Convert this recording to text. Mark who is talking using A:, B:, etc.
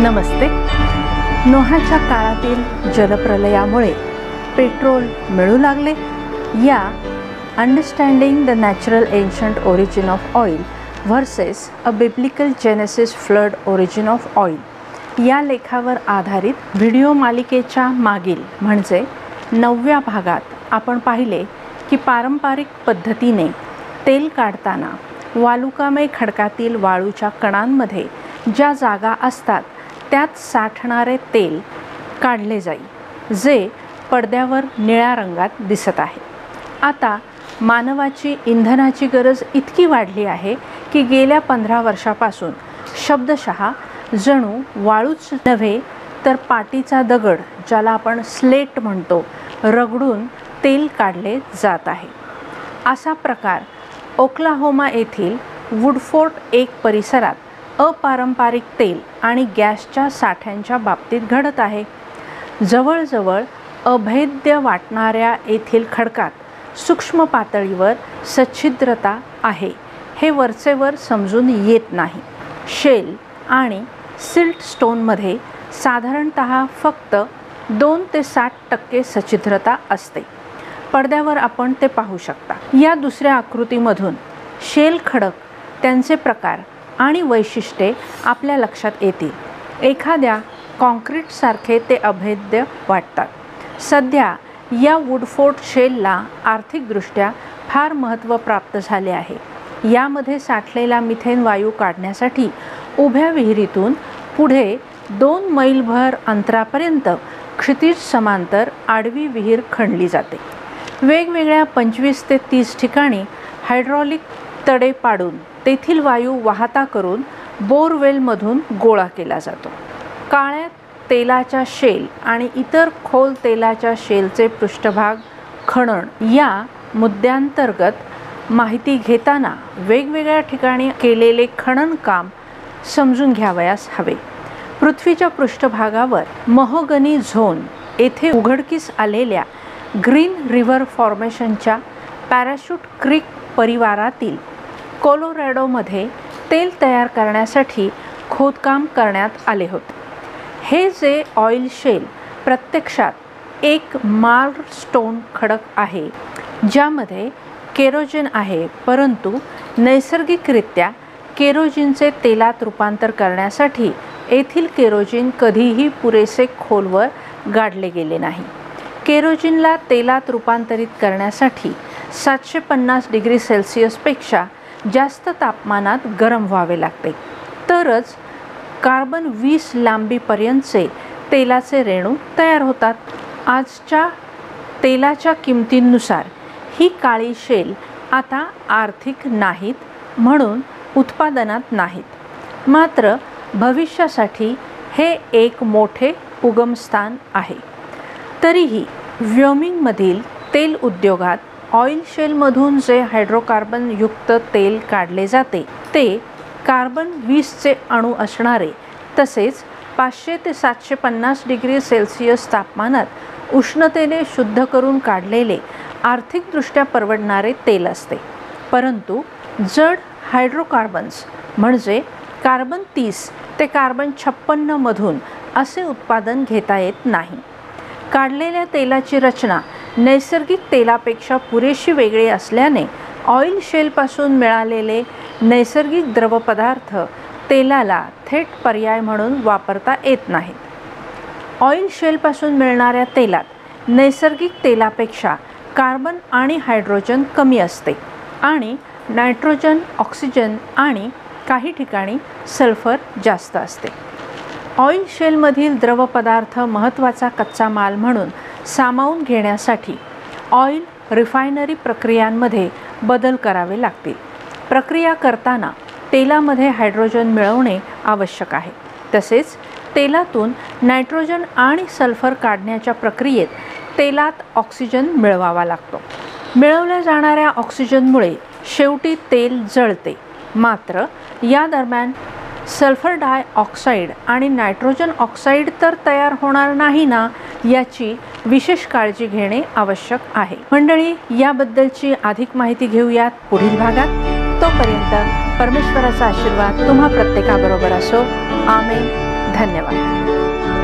A: नमस्ते. नोहाच्या काळातील जलप्रलयामुळे पेट्रोल मिळू लागले. या understanding the natural ancient origin of oil versus a biblical genesis flood origin of oil या लेखावर आधारित व्हिडिओ मालिकेच्या मागील म्हणजे 9व्या भागात आपण पाहिले की पारंपरिक पद्धतीने तेल काढताना वालुकामय खडकातील वाळूच्या कणांमध्ये ज्या जागा असतात त्यात साठणारे तेल काढले जाई, जे पडद्यावर निळ्या रंगात दिसत आहे. आता मानवाची इंधनाची गरज इतकी वाढली आहे की गेल्या 15 वर्षापासून शब्दशः जणू वाळूच नव्हे तर पाटीचा दगड, ज्याला आपण स्लेट म्हणतो, रगडून तेल काढले जात आहे. असा प्रकार ओक्लाहोमा येथील वुडफोर्ट एक परिसरात अपारंपरिक तेल आणि गॅसच्या साठ्यांच्या बाबतीत घडत आहे. जवळजवळ अभेद्य वाटणाऱ्या येथील खडकात सूक्ष्म पातळीवर सच्छिद्रता आहे हे वरचेवर समजून येत नाही. शेल आणि सिल्ट स्टोनमध्ये साधारणतः फक्त 2 ते 60% सच्छिद्रता असते. पडद्यावर आपण ते पाहू शकता. या दुसऱ्या आकृतीमधून शेल खडक, त्यांचे प्रकार आणि वैशिष्ट्ये आपल्या लक्षात येतील. एखाद्या कॉन्क्रीटसारखे ते अभेद्य वाटतात. सध्या या वुडफोर्ट शेलला आर्थिकदृष्ट्या फार महत्त्व प्राप्त झाले आहे. यामध्ये साठलेला मिथेन वायू काढण्यासाठी उभ्या विहिरीतून पुढे 2 मैलभर अंतरापर्यंत क्षितिज समांतर आडवी विहीर खणली जाते. वेगवेगळ्या 25 ते 30 ठिकाणी हायड्रॉलिक तडे पाडून तेथील वायू वाहता करून बोरवेलमधून गोळा केला जातो. काळ्या तेलाच्या शेल आणि इतर खोल तेलाच्या शेलचे पृष्ठभाग खणन या मुद्द्यांतर्गत माहिती घेताना वेगवेगळ्या ठिकाणी केलेले खणन काम समजून घ्यावयास हवे. पृथ्वीच्या पृष्ठभागावर महोगनी झोन येथे उघडकीस आलेल्या ग्रीन रिव्हर फॉर्मेशनच्या पॅराशूट क्रीक परिवारातील कोलोरॅडोमध्ये तेल तयार करण्यासाठी खोदकाम करण्यात आले होते. हे जे ऑइल शेल प्रत्यक्षात एक मार्लस्टोन खडक आहे, ज्यामध्ये केरोजिन आहे, परंतु नैसर्गिकरित्या केरोजिनचे तेलात रूपांतर करण्यासाठी येथील केरोजिन कधीही पुरेसे खोलवर गाडले गेले नाही. केरोजिनला तेलात रूपांतरित करण्यासाठी 750 डिग्री सेल्सिअसपेक्षा जास्त तापमानात गरम व्हावे लागते, तरच कार्बन 20 लांबीपर्यंतचे तेलाचे रेणू तयार होतात. आजच्या तेलाच्या किमतींनुसार ही काळी शेल आता आर्थिक नाहीत, म्हणून उत्पादनात नाहीत. मात्र भविष्यासाठी हे एक मोठे उगमस्थान आहे. तरीही व्योमिंगमधील तेल उद्योगात ऑइल शेलमधून जे हायड्रोकार्बन युक्त तेल काढले जाते ते कार्बन 20चे अणू असणारे, तसेच 500 ते 750 डिग्री सेल्सिअस तापमानात उष्णतेने शुद्ध करून काढलेले आर्थिकदृष्ट्या परवडणारे तेल असते. परंतु जड हायड्रोकार्बन्स म्हणजे कार्बन 30 ते कार्बन 56 मधून असे उत्पादन घेता येत नाही. काढलेल्या तेलाची रचना नैसर्गिक तेलापेक्षा पुरेशी वेगळी असल्याने ऑइल शेलपासून मिळालेले नैसर्गिक द्रवपदार्थ तेलाला थेट पर्याय म्हणून वापरता येत नाहीत. ऑइल शेलपासून मिळणाऱ्या तेलात नैसर्गिक तेलापेक्षा कार्बन आणि हायड्रोजन कमी असते आणि नायट्रोजन, ऑक्सिजन आणि काही ठिकाणी सल्फर जास्त असते. ऑइल शेलमधील द्रवपदार्थ महत्त्वाचा कच्चा माल म्हणून सामावून घेण्यासाठी ऑइल रिफायनरी प्रक्रियांमध्ये बदल करावे लागतील. प्रक्रिया करताना तेलामध्ये हायड्रोजन मिळवणे आवश्यक आहे. तसेच तेलातून नायट्रोजन आणि सल्फर काढण्याच्या प्रक्रियेत तेलात ऑक्सिजन मिळवावा लागतो. मिळवल्या जाणाऱ्या ऑक्सिजनमुळे शेवटी तेल जळते. मात्र या दरम्यान सल्फर डायऑक्साईड आणि नायट्रोजन ऑक्साईड तर तयार होणार नाही ना, याची विशेष काळजी घेणे आवश्यक आहे. मंडळी, याबद्दलची अधिक माहिती घेऊयात पुढील भागात. तोपर्यंत परमेश्वराचा आशीर्वाद तुम्हा प्रत्येकाबरोबर असो. आमेन. धन्यवाद.